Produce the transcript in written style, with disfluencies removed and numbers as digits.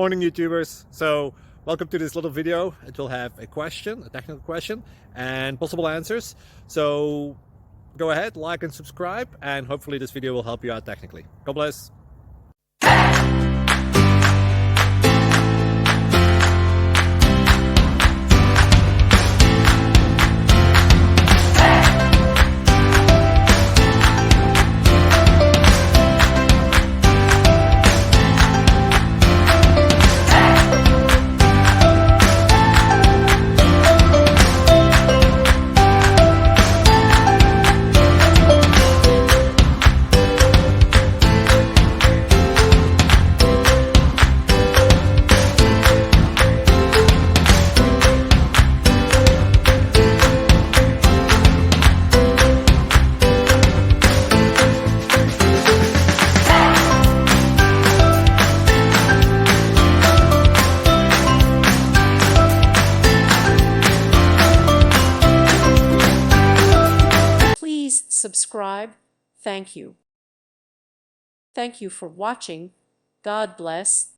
Morning YouTubers. So welcome to this little video. It will have a question, a technical question, and possible answers. So go ahead, like and subscribe, and hopefully this video will help you out technically. God bless. Please subscribe. Thank you. Thank you for watching. God bless.